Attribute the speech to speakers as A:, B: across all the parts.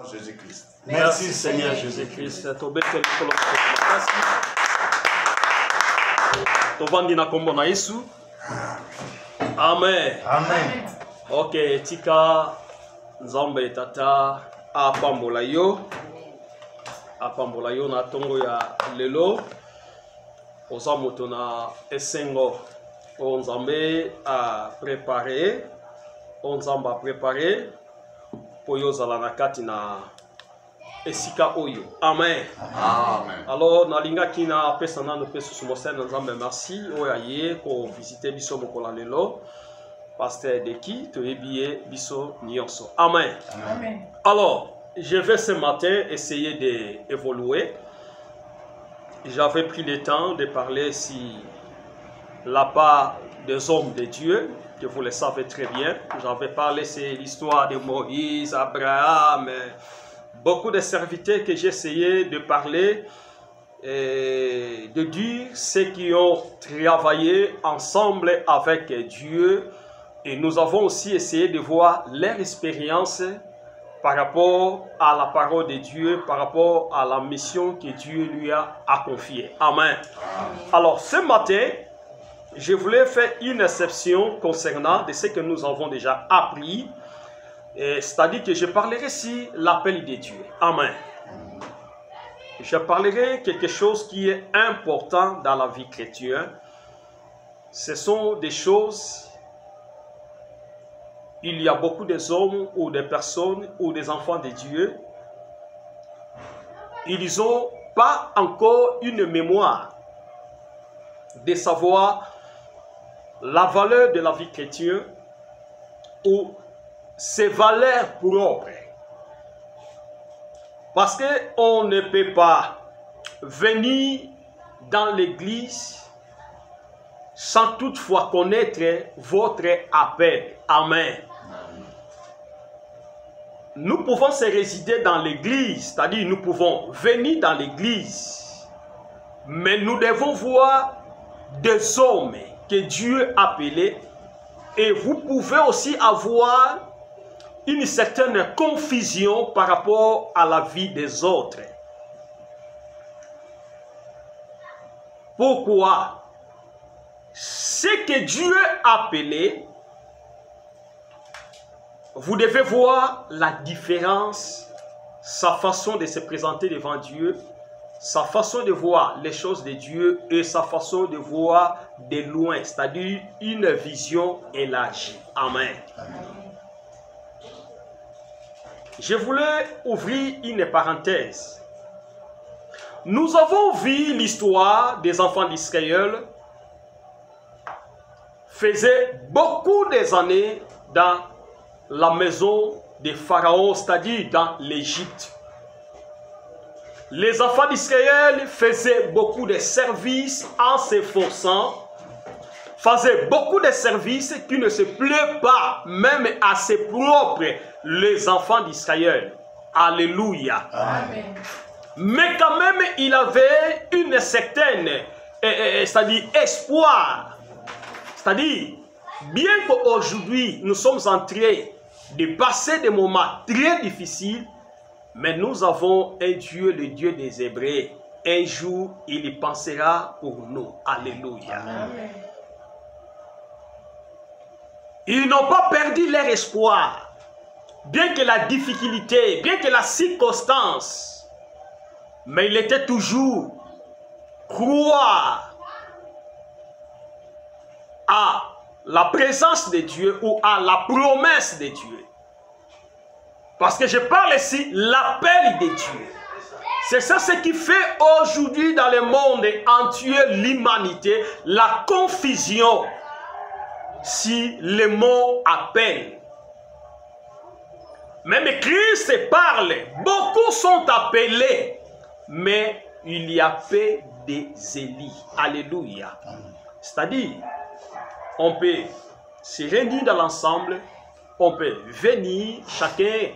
A: Jésus-Christ.
B: Merci Seigneur Jésus-Christ. Amen.
A: Amen.
B: Ok, tika nzambe tata apambola yo na tongo ya lelo oza moto na esengo o nzambe a préparé po yo zala na kati na esika oyo. Amen.
A: Amen.
B: Alors nalingaki na pesa nano pe susu mosene nzambe merci oyo aye ko visiter biso mokola lelo pasteur Deki toyebiye biso nyonso. Amen.
A: Amen.
B: Alors je vais ce matin essayer d'évoluer. J'avais pris le temps de parler si la part des hommes de Dieu, que vous le savez très bien. J'avais parlé, c'est l'histoire de Moïse, Abraham, beaucoup de serviteurs que j'ai essayé de parler et de dire ceux qui ont travaillé ensemble avec Dieu. Et nous avons aussi essayé de voir leur expérience par rapport à la parole de Dieu, par rapport à la mission que Dieu lui a confiée. Amen. Alors ce matin, je voulais faire une exception concernant de ce que nous avons déjà appris. C'est-à-dire que je parlerai ici l'appel de Dieu. Amen. Je parlerai quelque chose qui est important dans la vie chrétienne. Ce sont des choses... Il y a beaucoup des hommes ou des personnes ou des enfants de Dieu. Ils n'ont pas encore une mémoire de savoir la valeur de la vie chrétienne ou ses valeurs propres. Parce qu'on ne peut pas venir dans l'église sans toutefois connaître votre appel. Amen. Nous pouvons se résider dans l'église, c'est-à-dire nous pouvons venir dans l'église, mais nous devons voir des hommes que Dieu a appelés, et vous pouvez aussi avoir une certaine confusion par rapport à la vie des autres. Pourquoi? Ce que Dieu a appelé, vous devez voir la différence, sa façon de se présenter devant Dieu, sa façon de voir les choses de Dieu et sa façon de voir de loin, c'est-à-dire une vision élargie. Amen. Je voulais ouvrir une parenthèse. Nous avons vu l'histoire des enfants d'Israël faisait beaucoup des années dans la maison des pharaons, c'est-à-dire dans l'Égypte. Les enfants d'Israël faisaient beaucoup de services en s'efforçant, faisaient beaucoup de services qui ne se plaît pas même à ses propres, les enfants d'Israël. Alléluia.
A: Amen.
B: Mais quand même, il avait une certaine, c'est-à-dire espoir. C'est-à-dire, bien qu'aujourd'hui, nous sommes en train de passer des moments très difficiles, mais nous avons un Dieu, le Dieu des Hébreux. Un jour, il y pensera pour nous. Alléluia.
A: Amen.
B: Ils n'ont pas perdu leur espoir. Bien que la difficulté, bien que la circonstance, mais il était toujours croire à la présence de Dieu ou à la promesse de Dieu. Parce que je parle ici l'appel de Dieu. C'est ça ce qui fait aujourd'hui dans le monde entier l'humanité, la confusion si le mot appel. Même Christ parle, beaucoup sont appelés, mais il y a peu des élus. Alléluia. C'est-à-dire, on peut se réunir dans l'ensemble, on peut venir, chacun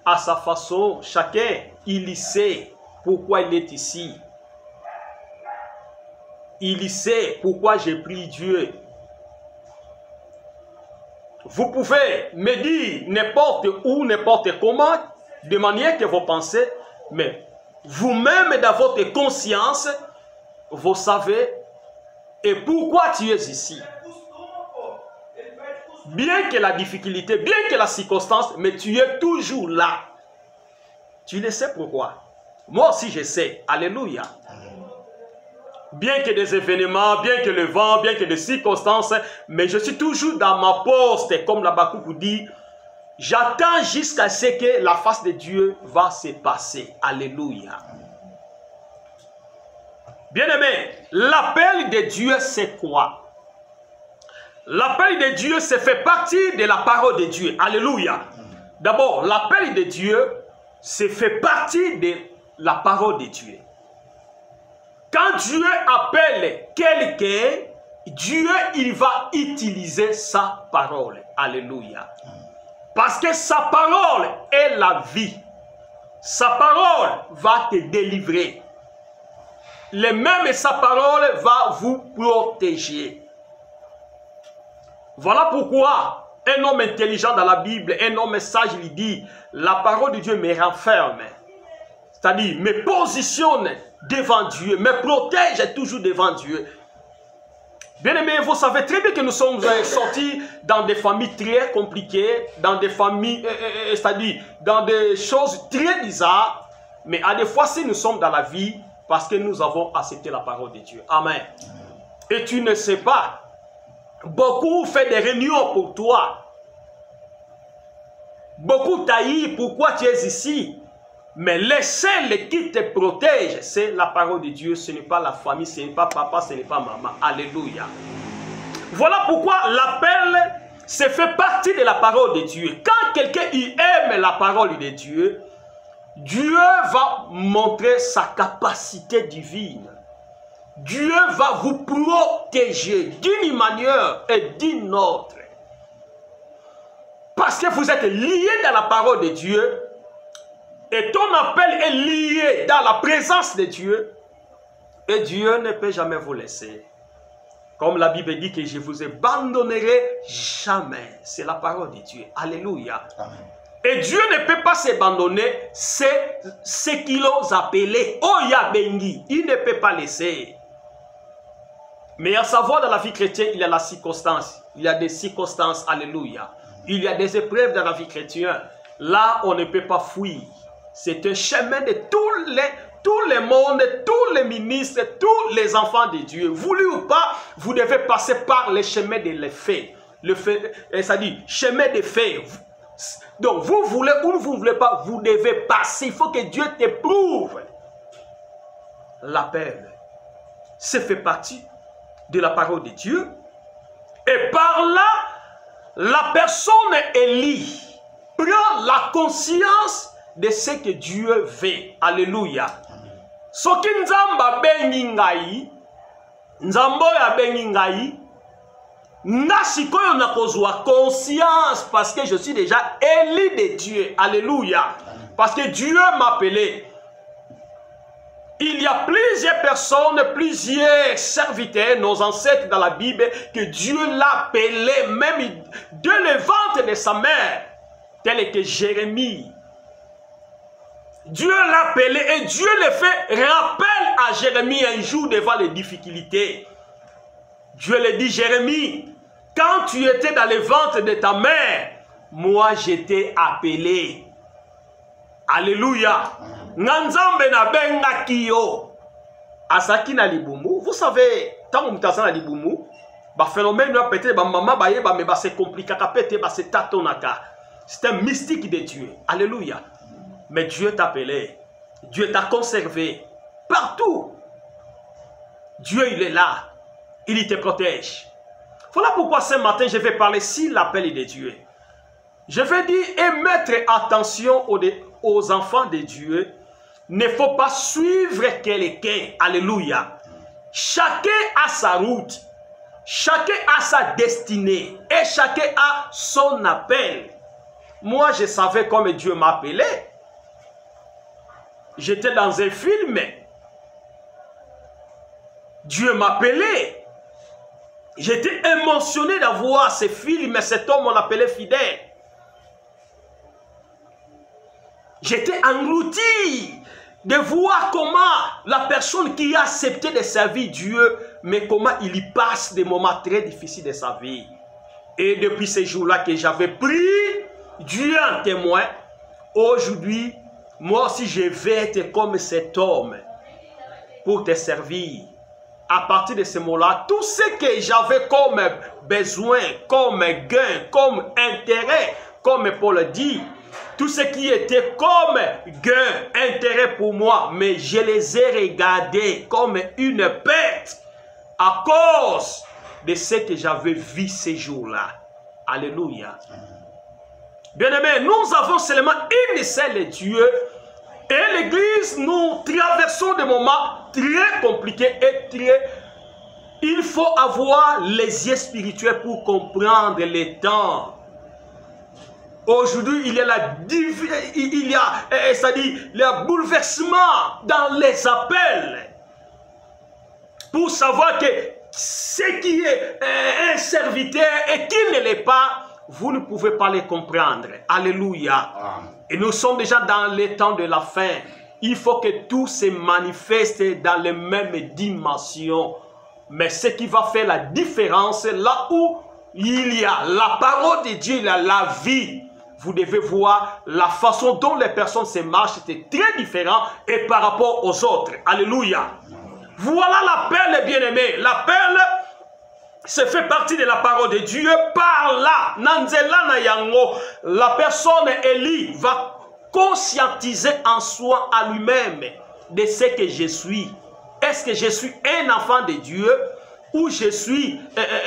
B: à sa façon, chacun, il sait pourquoi il est ici. Il sait pourquoi j'ai pris Dieu. vous pouvez me dire n'importe où, n'importe comment, de manière que vous pensez, mais vous-même dans votre conscience, vous savez et pourquoi tu es ici. Bien que la difficulté, bien que la circonstance, mais tu es toujours là. Tu le sais pourquoi. Moi aussi je sais. Alléluia. Bien que des événements, bien que le vent, bien que des circonstances, mais je suis toujours dans ma poste, comme l'Habakkuk dit. J'attends jusqu'à ce que la face de Dieu va se passer. Alléluia. Bien-aimé, l'appel de Dieu, c'est quoi? L'appel de Dieu, c'est fait partie de la parole de Dieu. Alléluia. D'abord, l'appel de Dieu, c'est fait partie de la parole de Dieu. Quand Dieu appelle quelqu'un, Dieu, il va utiliser sa parole. Alléluia. Parce que sa parole est la vie. Sa parole va te délivrer. Le même sa parole va vous protéger. Voilà pourquoi un homme intelligent dans la Bible, un homme sage, il dit, la parole de Dieu me renferme. C'est-à-dire, me positionne devant Dieu, me protège toujours devant Dieu. Bien aimé, vous savez très bien que nous sommes sortis dans des familles très compliquées, dans des familles, c'est-à-dire dans des choses très bizarres. Mais à des fois, si nous sommes dans la vie, parce que nous avons accepté la parole de Dieu. Amen. Et tu ne sais pas, beaucoup font des réunions pour toi. Beaucoup taillent pourquoi tu es ici. Mais le seul qui te protège, c'est la parole de Dieu. Ce n'est pas la famille, ce n'est pas papa, ce n'est pas maman. Alléluia. Voilà pourquoi l'appel, c'est fait partie de la parole de Dieu. Quand quelqu'un aime la parole de Dieu, Dieu va montrer sa capacité divine. Dieu va vous protéger d'une manière et d'une autre. Parce que vous êtes liés dans la parole de Dieu. Et ton appel est lié dans la présence de Dieu. Et Dieu ne peut jamais vous laisser. Comme la Bible dit que je vous abandonnerai jamais. C'est la parole de Dieu. Alléluia. Amen. Et Dieu ne peut pas s'abandonner. C'est ce qu'ils ont appelé Oya Bengi. Il ne peut pas laisser. Mais à savoir dans la vie chrétienne, il y a la circonstance. Il y a des circonstances. Alléluia. Il y a des épreuves dans la vie chrétienne. Là, on ne peut pas fuir. C'est un chemin de tous les mondes, tous les ministres, tous les enfants de Dieu. Voulu ou pas, vous devez passer par le chemin de l'effet. C'est-à-dire, chemin de fait. Donc, vous voulez ou vous ne voulez pas, vous devez passer. Il faut que Dieu t'éprouve. L'appel, c'est fait partie de la parole de Dieu. Et par là, la personne élie prend la conscience de ce que Dieu veut. Alléluia. Soki nzamba bengi ngai, nzambo ya bengi ngai, na sikoyo na kozwa conscience parce que je suis déjà élu de Dieu. Alléluia. Parce que Dieu m'a appelé. Il y a plusieurs personnes, plusieurs serviteurs, nos ancêtres dans la Bible, que Dieu l'a appelé même de le ventre de sa mère, tel que Jérémie. Dieu l'a appelé et Dieu le fait rappel à Jérémie un jour devant les difficultés. Dieu le dit, Jérémie, quand tu étais dans le ventre de ta mère, moi je t'ai appelé. Alléluia. Nanzambe na benga kiyo. Asaki na libumu. Vous savez, tant que vous na libumu, ba phénomène peut-être ba maman ba yeba mais ba c'est compliqué ka peut-être ba c'est tatonaka. C'est un mystique de Dieu. Alléluia. Mais Dieu t'a appelé. Dieu t'a conservé. Partout. Dieu, il est là. Il te protège. Voilà pourquoi ce matin, je vais parler si l'appel de Dieu. Je vais dire et mettre attention aux enfants de Dieu. Il ne faut pas suivre quelqu'un. Alléluia. Chacun a sa route. Chacun a sa destinée. Et chacun a son appel. Moi, je savais comme Dieu m'appelait. J'étais dans un film. Dieu m'appelait. J'étais émotionné d'avoir ce film, mais cet homme, on l'appelait fidèle. J'étais englouti de voir comment la personne qui a accepté de servir Dieu, mais comment il y passe des moments très difficiles de sa vie. Et depuis ces jours-là que j'avais pris Dieu en témoin, aujourd'hui, moi aussi je vais être comme cet homme pour te servir. À partir de ce moment-là, tout ce que j'avais comme besoin, comme gain, comme intérêt, comme Paul dit, tout ce qui était comme gain, intérêt pour moi, mais je les ai regardés comme une perte à cause de ce que j'avais vu ces jours-là. Alléluia. Bien-aimés, nous avons seulement une seule Dieu et l'Église, nous traversons des moments très compliqués et très... Il faut avoir les yeux spirituels pour comprendre les temps. Aujourd'hui, il y a le bouleversement dans les appels pour savoir que ce qui est un serviteur et qui ne l'est pas, vous ne pouvez pas les comprendre. Alléluia. Et nous sommes déjà dans les temps de la fin. Il faut que tout se manifeste dans les mêmes dimensions. Mais ce qui va faire la différence, là où il y a la parole de Dieu, il y a la vie, vous devez voir la façon dont les personnes se marchent, c'est très différent et par rapport aux autres. Alléluia. Voilà l'appel, bien-aimé. L'appel, ça fait partie de la parole de Dieu. Par là, Nanzela na yango, la personne Élie va conscientiser en soi à lui-même de ce que je suis. Est-ce que je suis un enfant de Dieu ou je suis,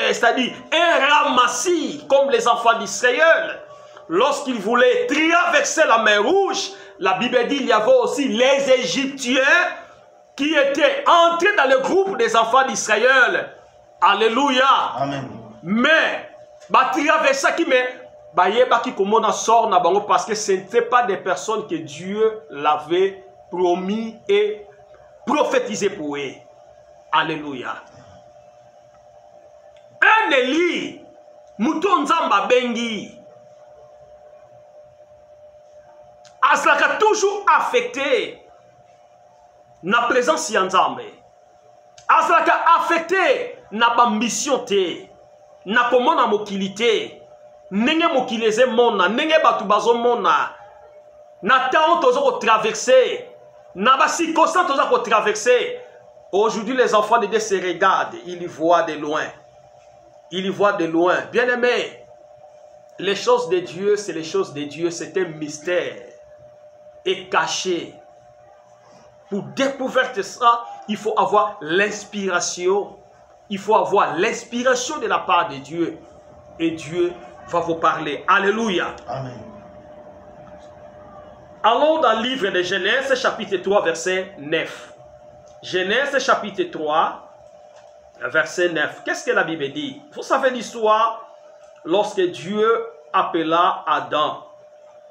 B: c'est-à-dire un ramassis comme les enfants d'Israël? Lorsqu'ils voulaient traverser la mer Rouge, la Bible dit qu'il y avait aussi les Égyptiens qui étaient entrés dans le groupe des enfants d'Israël. Alléluia. Amen. Mais, traverser qui parce que ce n'était pas des personnes que Dieu l'avait promis et prophétisé pour eux. Alléluia. Un Élie, Mouton Zamba Bengi, Aslaka toujours affecté na présence Yanzambe. Aslaka affecté na ambition te, na komona mokilité, nenge mokileze mona, nenge batu bazo mona, na temps tozo traverser, na ba circonstance tozo traverser. Aujourd'hui les enfants de Dieu se regardent, ils y voient de loin. Ils y voient de loin. Bien-aimés, les choses de Dieu, c'est les choses de Dieu, c'est un mystère et caché. Pour découvrir ça, il faut avoir l'inspiration. Il faut avoir l'inspiration de la part de Dieu. Et Dieu va vous parler. Alléluia. Amen. Allons dans le livre de Genèse, chapitre 3, verset 9. Genèse, chapitre 3, verset 9. Qu'est-ce que la Bible dit? Vous savez l'histoire lorsque Dieu appela Adam.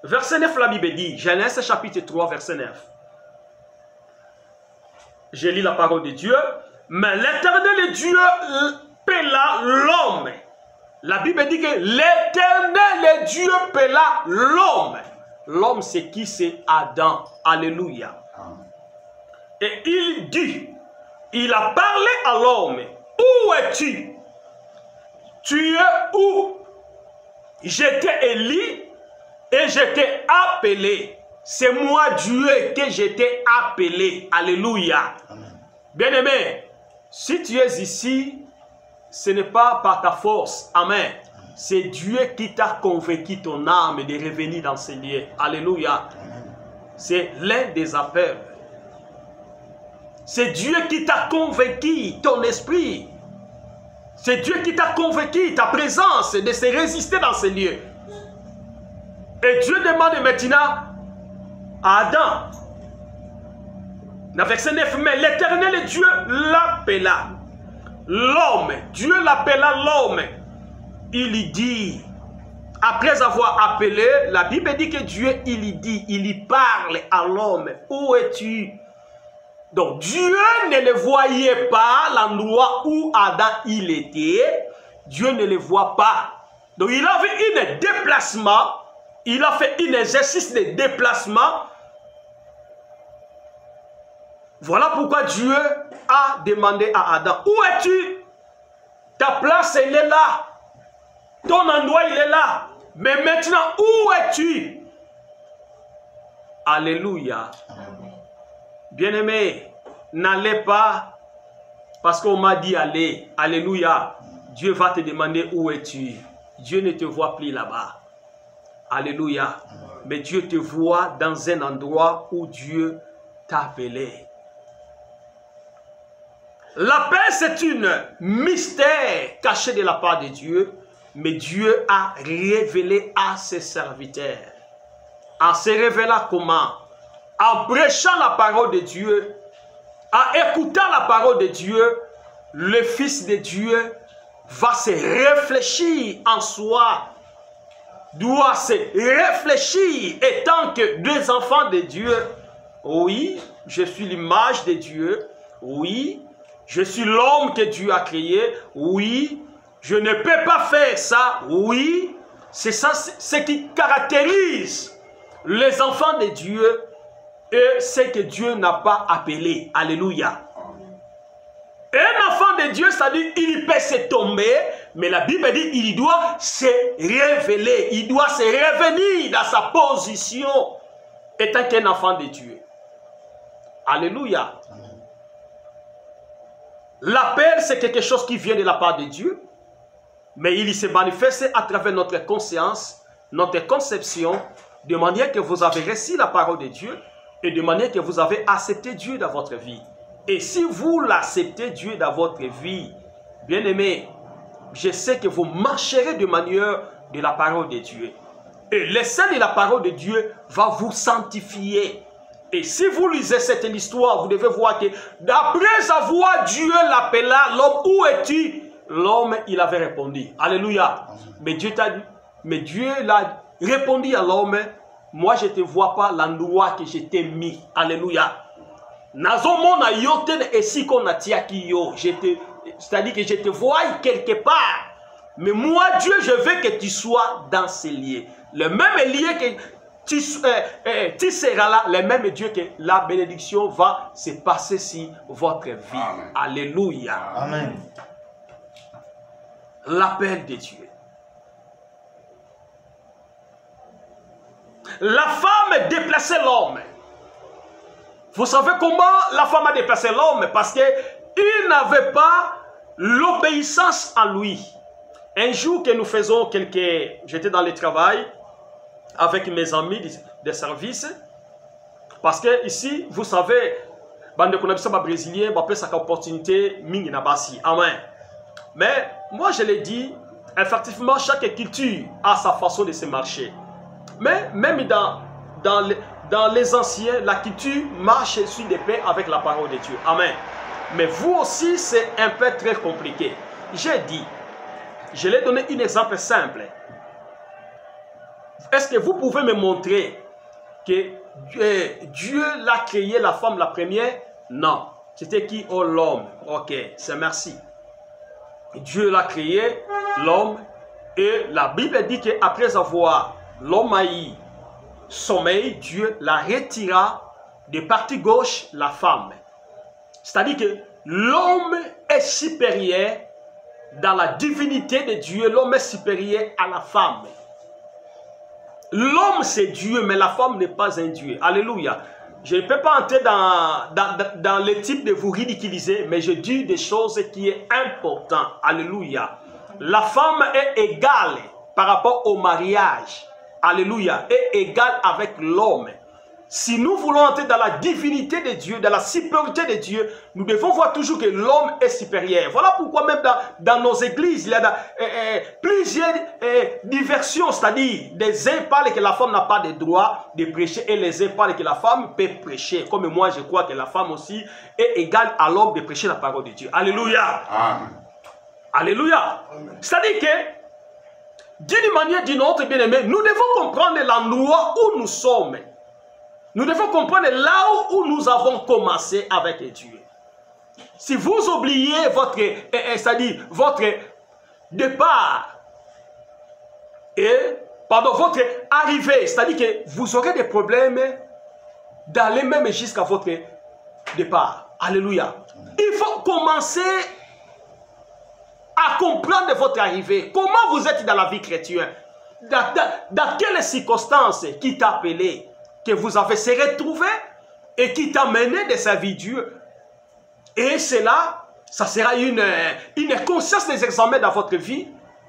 B: Verset 9, la Bible dit, Genèse chapitre 3, verset 9. Je lis la parole de Dieu. Mais l'Éternel Dieu appela l'homme. La Bible dit que l'Éternel Dieu appela l'homme. L'homme, c'est qui? C'est Adam. Alléluia. Et il dit, il a parlé à l'homme. Où es-tu? Tu es où? J'étais Élie. Et je t'ai appelé. C'est moi Dieu que je t'ai appelé. Alléluia. Bien-aimé, si tu es ici, ce n'est pas par ta force. Amen. C'est Dieu qui t'a convaincu ton âme de revenir dans ces lieux. Alléluia. C'est l'un des appels. C'est Dieu qui t'a convaincu ton esprit. C'est Dieu qui t'a convaincu ta présence de se résister dans ces lieux. Et Dieu demande maintenant à Adam, dans verset 9, mais l'Éternel Dieu l'appela. L'homme, Dieu l'appela l'homme. Il y dit, après avoir appelé, la Bible dit que Dieu, il y dit, il y parle à l'homme. Où es-tu? Donc Dieu ne le voyait pas, l'endroit où Adam il était. Dieu ne les voit pas. Donc il a fait un déplacement, il a fait un exercice de déplacement. Voilà pourquoi Dieu a demandé à Adam, où es-tu? Ta place, elle est là. Ton endroit, il est là. Mais maintenant, où es-tu? Alléluia. Bien-aimé, n'allez pas parce qu'on m'a dit aller. Alléluia. Dieu va te demander où es-tu. Dieu ne te voit plus là-bas. Alléluia. Mais Dieu te voit dans un endroit où Dieu t'a appelé. La paix, c'est un mystère caché de la part de Dieu, mais Dieu a révélé à ses serviteurs. En se révélant comment? En prêchant la parole de Dieu, en écoutant la parole de Dieu, le Fils de Dieu va se réfléchir en soi, doit se réfléchir étant que deux enfants de Dieu. Oui, je suis l'image de Dieu. Oui, je suis l'homme que Dieu a créé. Oui, je ne peux pas faire ça. Oui, c'est ça ce qui caractérise les enfants de Dieu et ce que Dieu n'a pas appelé. Alléluia. Un enfant de Dieu, c'est-à-dire il peut se tomber, mais la Bible dit il doit se révéler, il doit se revenir dans sa position étant qu'un enfant de Dieu. Alléluia. L'appel, c'est quelque chose qui vient de la part de Dieu, mais il se manifeste à travers notre conscience, notre conception, de manière que vous avez reçu la parole de Dieu et de manière que vous avez accepté Dieu dans votre vie. Et si vous l'acceptez Dieu dans votre vie, bien aimé, je sais que vous marcherez de manière de la parole de Dieu. Et l'essai de la parole de Dieu va vous sanctifier. Et si vous lisez cette histoire, vous devez voir que d'après avoir Dieu l'appela, l'homme, où es-tu? L'homme, il avait répondu. Alléluia. Mais Dieu l'a répondu à l'homme, moi je ne te vois pas l'endroit que je t'ai mis. Alléluia. C'est-à-dire que je te vois quelque part. Mais moi, Dieu, je veux que tu sois dans ces lieux. Le même lieu que tu seras là, le même Dieu que la bénédiction va se passer sur votre vie. Amen. Alléluia.
A: Amen.
B: L'appel de Dieu. La femme déplaçait l'homme. Vous savez comment la femme a déplacé l'homme? Parce qu'il n'avait pas l'obéissance en lui. Un jour que nous faisons j'étais dans le travail avec mes amis de service. Parce que ici, vous savez, bande de brésilien, on peut cette opportunité mingi na basi. Amen. Mais moi je l'ai dit, effectivement, chaque culture a sa façon de se marcher. Mais même dans les anciens, la culture marche sur des paix avec la parole de Dieu. Amen. Mais vous aussi, c'est un peu très compliqué. J'ai dit, je l'ai donné un exemple simple. Est-ce que vous pouvez me montrer que Dieu l'a créé, la femme la première? Non. C'était qui? Oh, l'homme. Ok, c'est merci. Dieu l'a créé, l'homme, et la Bible dit qu'après avoir l'homme haï sommeil, Dieu la retira de partie gauche la femme. C'est-à-dire que l'homme est supérieur dans la divinité de Dieu, l'homme est supérieur à la femme. L'homme c'est Dieu, mais la femme n'est pas un Dieu. Alléluia. Je ne peux pas entrer dans le type de vous ridiculiser, mais je dis des choses qui sont importantes. Alléluia. La femme est égale par rapport au mariage. Alléluia. Est égale avec l'homme. Si nous voulons entrer dans la divinité de Dieu, dans la supériorité de Dieu, nous devons voir toujours que l'homme est supérieur. Voilà pourquoi même dans nos églises, il y a plusieurs diversions, c'est-à-dire des uns parlent que la femme n'a pas de droit de prêcher et les uns parlent que la femme peut prêcher. Comme moi, je crois que la femme aussi est égale à l'homme de prêcher la parole de Dieu. Alléluia. Amen. Alléluia. C'est-à-dire que, d'une manière ou d'une autre, bien aimé, nous devons comprendre l'endroit où nous sommes. Nous devons comprendre là où nous avons commencé avec Dieu. Si vous oubliez votre départ et pardon, votre arrivée, c'est-à-dire que vous aurez des problèmes d'aller même jusqu'à votre départ. Alléluia. Il faut commencer à comprendre votre arrivée. Comment vous êtes dans la vie chrétienne? Dans quelles circonstances qui t'a appelé, que vous avez se retrouvé et qui t'a mené de sa vie Dieu. Et cela, ça sera une conscience des examens dans votre vie,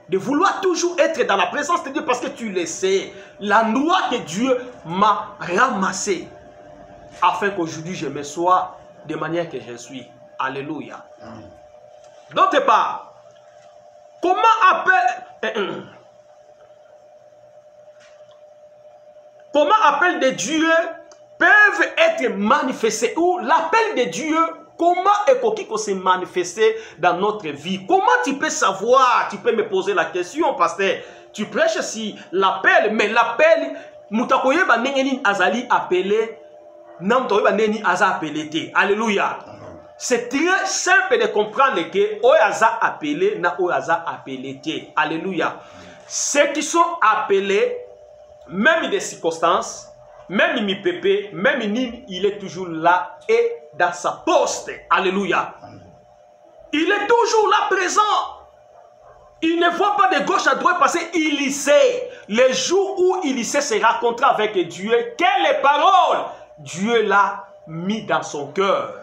B: de vouloir toujours être dans la présence de Dieu parce que tu le sais, la loi que Dieu m'a ramassée, afin qu'aujourd'hui je me sois de manière que je suis. Alléluia. D'autre part, comment appel de Dieu peuvent être manifestés, ou l'appel de Dieu, comment est-ce se manifester dans notre vie? Comment tu peux savoir? Tu peux me poser la question, pasteur. Tu prêches si l'appel, mais l'appel, mutakoyeba nengeni azali appelé, namtoyeba neni aza appelé. Alléluia. C'est très simple de comprendre que Oyaza appelé, na Oyaza appelé. Alléluia. Ceux qui sont appelés, même des circonstances, même mi pépé, même Nini, il est toujours là et dans sa poste. Alléluia. Il est toujours là présent. Il ne voit pas de gauche à droite parce qu'il y sait. Les jours où il sait se rencontrer avec Dieu, quelles paroles Dieu l'a mis dans son cœur.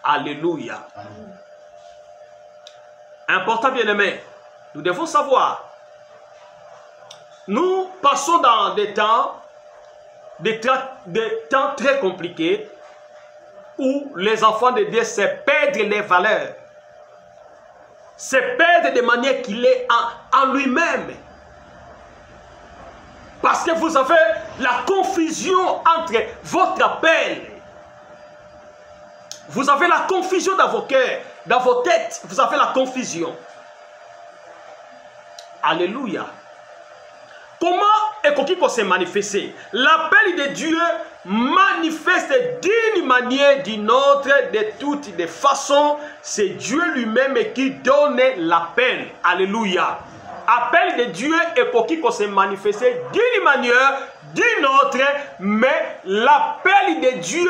B: Alléluia. Important, bien-aimé, nous devons savoir. Nous passons dans des temps très compliqués où les enfants de Dieu se perdent les valeurs, se perdent de manière qu'il est en lui-même. Parce que vous avez la confusion entre votre appel. Vous avez la confusion dans vos cœurs, dans vos têtes. Vous avez la confusion. Alléluia. Comment est-ce qu'on se manifester? L'appel de Dieu manifeste d'une manière ou d'une autre, de toutes les façons. C'est Dieu lui-même qui donne l'appel. Alléluia. Appel de Dieu est pour qui qu'on se manifester d'une manière, d'une autre, mais l'appel de Dieu,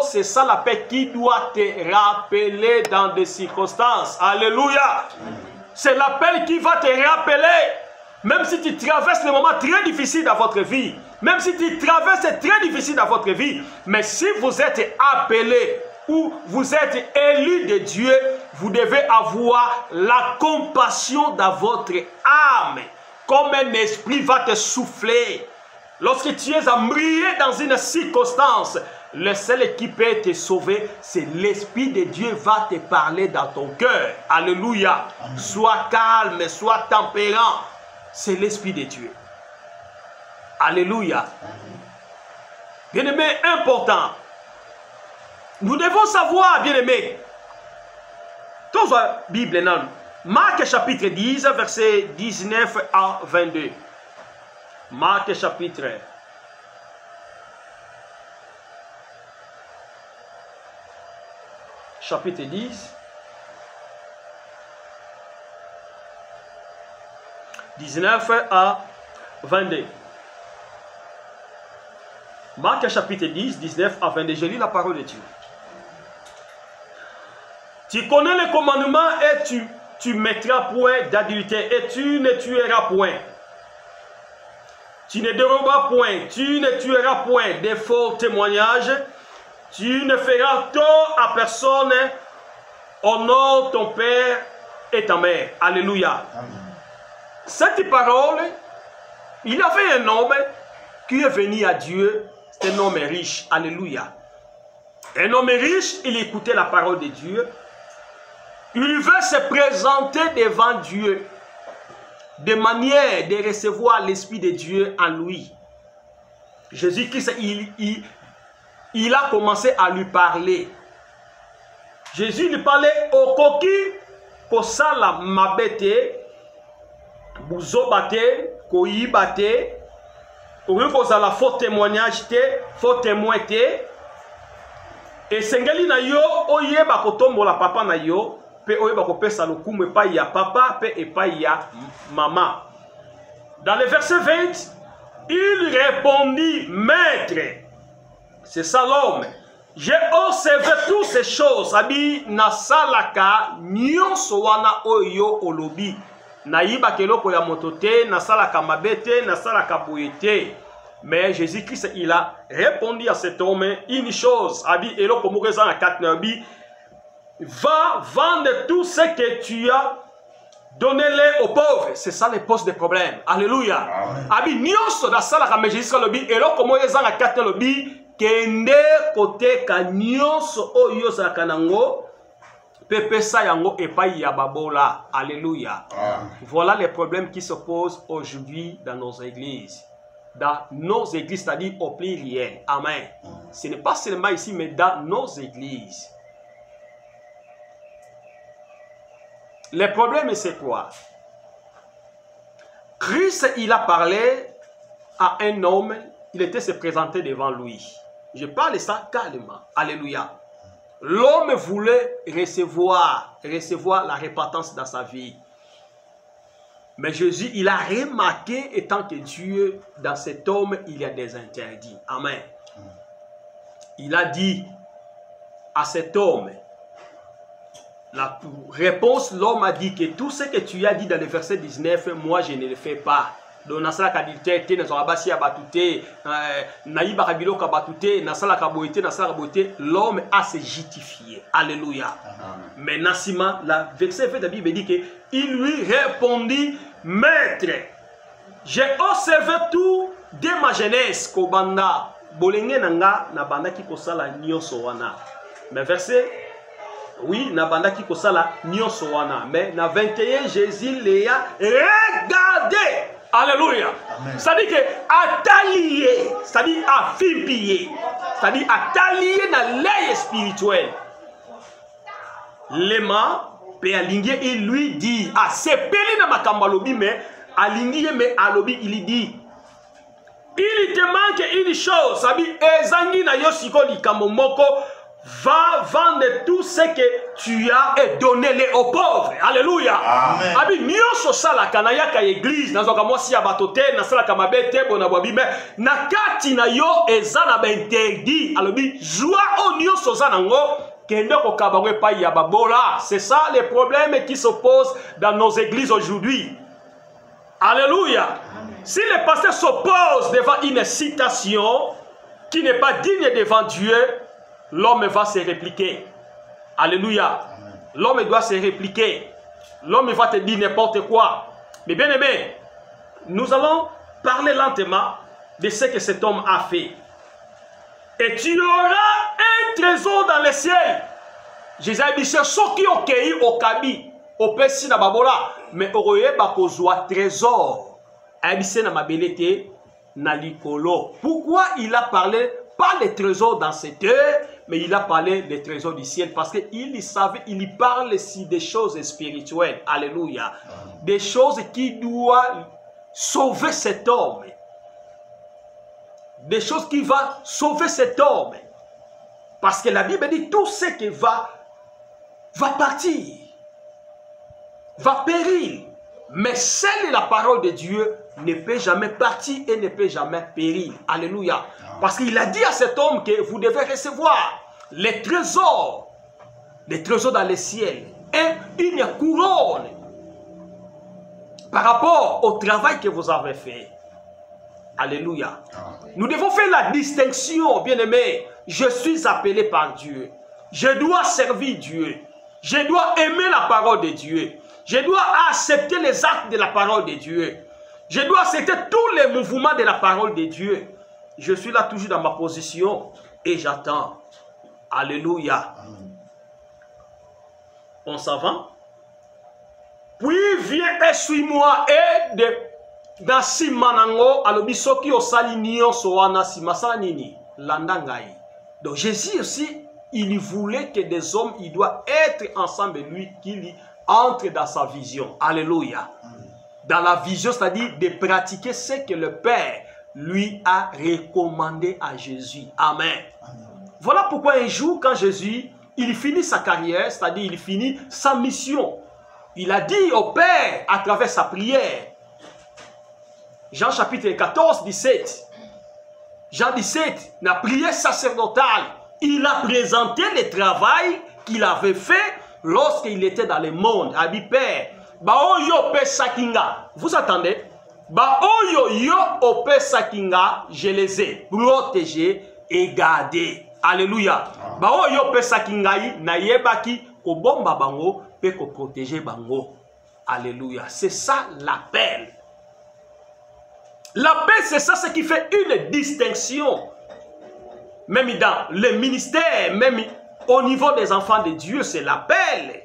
B: c'est ça l'appel qui doit te rappeler dans des circonstances. Alléluia. C'est l'appel qui va te rappeler. Même si tu traverses des moments très difficiles dans votre vie, même si tu traverses très difficiles dans votre vie, mais si vous êtes appelé ou vous êtes élu de Dieu, vous devez avoir la compassion dans votre âme. Comme un esprit va te souffler. Lorsque tu es embrouillé dans une circonstance, le seul qui peut te sauver, c'est l'Esprit de Dieu va te parler dans ton cœur. Alléluia. Amen. Sois calme, sois tempérant. C'est l'Esprit de Dieu. Alléluia. Bien-aimé, important. Nous devons savoir, bien-aimé, dans la Bible, non? Marc chapitre 10, verset 19 à 22. Marc chapitre 10. 19 à 22. Marc chapitre 10, 19 à 22. Je lis la parole de Dieu. Tu connais le commandement et tu mettras point d'adultère et tu ne tueras point. Tu ne déroberas point, tu ne tueras point de faux témoignages. Tu ne feras tort à personne. Honore ton père et ta mère. Alléluia. Amen. Cette parole, il y avait un homme qui est venu à Dieu. C'est un homme riche. Alléluia. Un homme riche, il écoutait la parole de Dieu. Il veut se présenter devant Dieu de manière de recevoir l'Esprit de Dieu en lui. Jésus-Christ, il a commencé à lui parler. Jésus lui parlait au coquille, kosala mabete, bouzobate, koyibate, la faux témoignage, faux témoin. Et sengeli na yo, oyeba kotombo la papa na yo, pe oyeba kopesa lokumu epai ya papa pe epai ya maman. Dans le verset 20, il répondit, maître, c'est ça l'homme, j'ai observé toutes ces choses, abi nasalaka nyonso wana oyo olobi, nayiba keloko ya motote, nasalaka mabete, nasalaka boyete. Mais Jésus-Christ, il a répondu à cet homme une chose, abi eloko mokezana 4 abi, va vendre tout ce que tu as, donnez-les aux pauvres. C'est ça les postes des problèmes. Alléluia. Abi nyonso da sala ka Jésus lobi eloko mokezana 4 lobi kende kote ka nyonso oyo za kanango pepesa yango epai ya babola. Alléluia. Voilà les problèmes qui se posent aujourd'hui dans nos églises. Dans nos églises, c'est-à-dire au pluriel. Amen. Ce n'est pas seulement ici, mais dans nos églises. Le problème, c'est quoi? Christ, il a parlé à un homme, il était se présenter devant lui. Je parle ça calmement. Alléluia. L'homme voulait recevoir la repentance dans sa vie. Mais Jésus, il a remarqué, étant que Dieu, dans cet homme, il y a des interdits. Amen. Il a dit à cet homme, la réponse, l'homme a dit que tout ce que tu as dit dans le verset 19, moi je ne le fais pas. Donc, nasala kadilité, nasala basi abatute, naïba kabilo kabatute, nasala kaboité, nasala kaboité, l'homme a se justifié. Alléluia. Mais Nassima, la verset 20 de la Bible dit que il lui répondit, maître, j'ai observé tout de ma jeunesse, kobanda, bolenge nanga, na banda ki kosala nyonso wana. Mais verset, oui, na banda ki kosala nyonso wana. Mais na 21, Jésus les a regardé. Alléluia. C'est-à-dire que attalié, c'est-à-dire affilié, c'est-à-dire attalié dans l'œil spirituel. Lema, il lui dit, ah, c'est peli na makambalobi, mais alingiye mais alobi, il dit, il te manque une chose, c'est-à-dire ezangi na yosiko likambo moko, va vendre tout ce que tu as et donne-les aux pauvres. Alléluia. Amen. Abi nyonso sala kanaya ka église nazoka mwasi ya batote na sala ka mabete bona bwabi mais na kati na yo ezana ba interdit. Alobi joie o nyonso zanango kende ko kabangwe pa ya babola. C'est ça les problèmes qui se posent dans nos églises aujourd'hui. Alléluia. Amen. Si le pasteur s'oppose devant une citation qui n'est pas digne devant Dieu, l'homme va se répliquer. Alléluia. L'homme doit se répliquer. L'homme va te dire n'importe quoi. Mais bien aimé, nous allons parler lentement de ce que cet homme a fait. Et tu auras un trésor dans le ciel. Jésus a dit, ceux qui ont cueilli au Kabi, au Pessi na Babola, mais au Bakozwa trésor. Abissé na Mabelete, na Likolo. Pourquoi il a parlé pas des trésors dans cette heure, mais il a parlé des trésors du ciel parce qu'il savait, il parle ici des choses spirituelles. Alléluia. Des choses qui doivent sauver cet homme. Des choses qui vont sauver cet homme. Parce que la Bible dit tout ce qui va partir, va périr. Mais seule la parole de Dieu ne peut jamais partir et ne peut jamais périr. Alléluia. Parce qu'il a dit à cet homme que vous devez recevoir les trésors dans le ciel et une couronne par rapport au travail que vous avez fait. Alléluia. Nous devons faire la distinction, bien-aimés. Je suis appelé par Dieu. Je dois servir Dieu. Je dois aimer la parole de Dieu. Je dois accepter les actes de la parole de Dieu. Je dois accepter tous les mouvements de la parole de Dieu. Je suis là toujours dans ma position et j'attends. Alléluia. On s'en va. Puis viens et suis-moi et dans Simanango, alobisoki osali nyonso wana simasala nini landangai. Donc Jésus aussi, il voulait que des hommes, il doit être ensemble lui qui entre dans sa vision. Alléluia. Dans la vision, c'est-à-dire de pratiquer ce que le Père lui a recommandé à Jésus. Amen. Voilà pourquoi un jour, quand Jésus il finit sa carrière, c'est-à-dire il finit sa mission. Il a dit au Père à travers sa prière. Jean chapitre 14, 17. Jean 17, la prière sacerdotale, il a présenté le travail qu'il avait fait lorsqu'il était dans le monde. Il a dit, Père, Baoyo Père Sakinga, vous attendez? Baoyo yo Ope Sakinga, je les ai protégés et gardés. Alléluia. Baoyo Ope Sakinga, na yebaki, ko bomba bango, pe ko protéger bango. Alléluia. C'est ça l'appel. L'appel, c'est ça ce qui fait une distinction. Même dans le ministère, même au niveau des enfants de Dieu, c'est l'appel.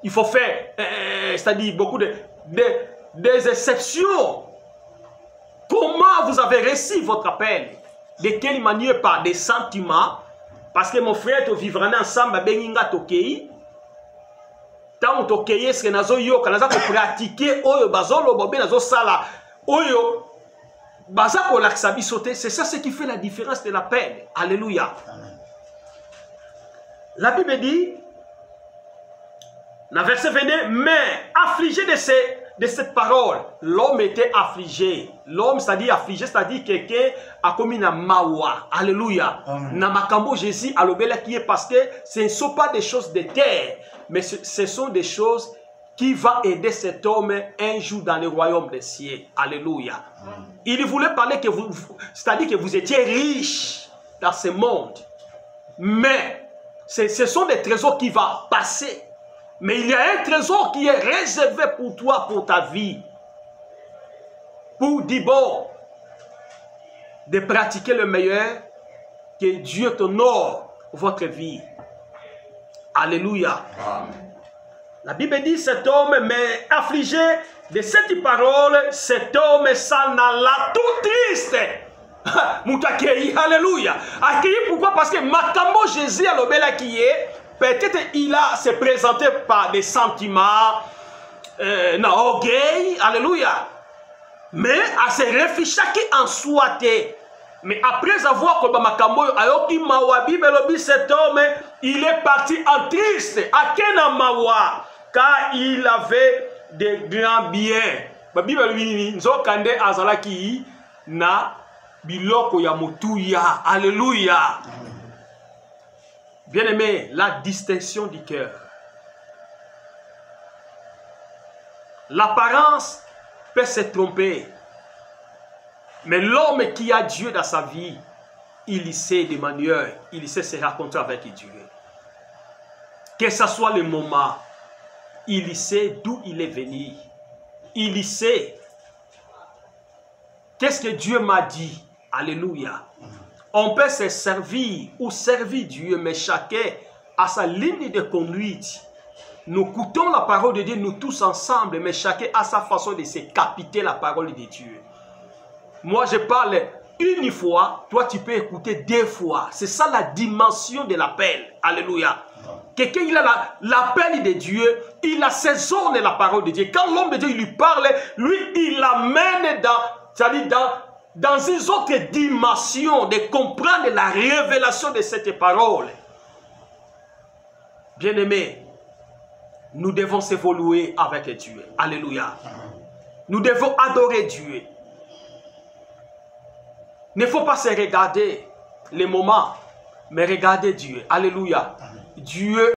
B: Il faut faire, c'est-à-dire beaucoup des exceptions. Comment vous avez reçu votre appel? De quelle manière? Par des sentiments. Parce que mon frère, tu vivras ensemble, benginga tokei. Tant tokei, ce que nazo yo, quand nazo pratiquer, oyo bazolo bobe nazo sala, oyo bazako laksabi sauter. C'est ça ce qui fait la différence de l'appel. Alléluia. Amen. La Bible dit, dans le verset 22, mais affligé de cette parole, l'homme était affligé. L'homme, c'est-à-dire affligé, c'est-à-dire quelqu'un a commis na mawa. Alléluia. Na makambo Jésus a l'obéla qui est parce que ce ne sont pas des choses de terre, mais ce sont des choses qui vont aider cet homme un jour dans le royaume des cieux. Alléluia. Il voulait parler que vous, c'est-à-dire que vous étiez riche dans ce monde, mais ce sont des trésors qui vont passer. Mais il y a un trésor qui est réservé pour toi, pour ta vie. Pour dire bon, de pratiquer le meilleur, que Dieu t'honore votre vie. Alléluia. Amen. La Bible dit, cet homme m'est affligé de cette parole, cet homme s'en alla tout triste. Moutakei, alléluia. Accueilli pourquoi? Parce que Makambo Jésus a l'obéla qui est. Peut-être il a se présenté par des sentiments, orgueil, alléluia. Mais à se réfléchir en soi. Mais après avoir que Makambo ayoki mawabi belobi, cet homme, il est parti en triste. À Kena mawa, car il avait de grands biens. La Bible dit nzokande azalaki na biloko ya mutuya, alléluia. Bien-aimé, la distinction du cœur. L'apparence peut se tromper. Mais l'homme qui a Dieu dans sa vie, il sait des manières, il sait se rencontrer avec Dieu. Que ce soit le moment, il sait d'où il est venu. Il sait. Qu'est-ce que Dieu m'a dit? Alléluia. On peut se servir ou servir Dieu, mais chacun a sa ligne de conduite. Nous écoutons la parole de Dieu, nous tous ensemble, mais chacun a sa façon de se capter la parole de Dieu. Moi, je parle une fois, toi, tu peux écouter deux fois. C'est ça la dimension de l'appel. Alléluia. Quelqu'un, il a l'appel de Dieu, il assaisonne la parole de Dieu. Quand l'homme de Dieu il lui parle, lui, il l'amène dans une autre dimension de comprendre la révélation de cette parole. Bien-aimés, nous devons s'évoluer avec Dieu. Alléluia. Nous devons adorer Dieu. Il ne faut pas se regarder les moments, mais regarder Dieu. Alléluia. Dieu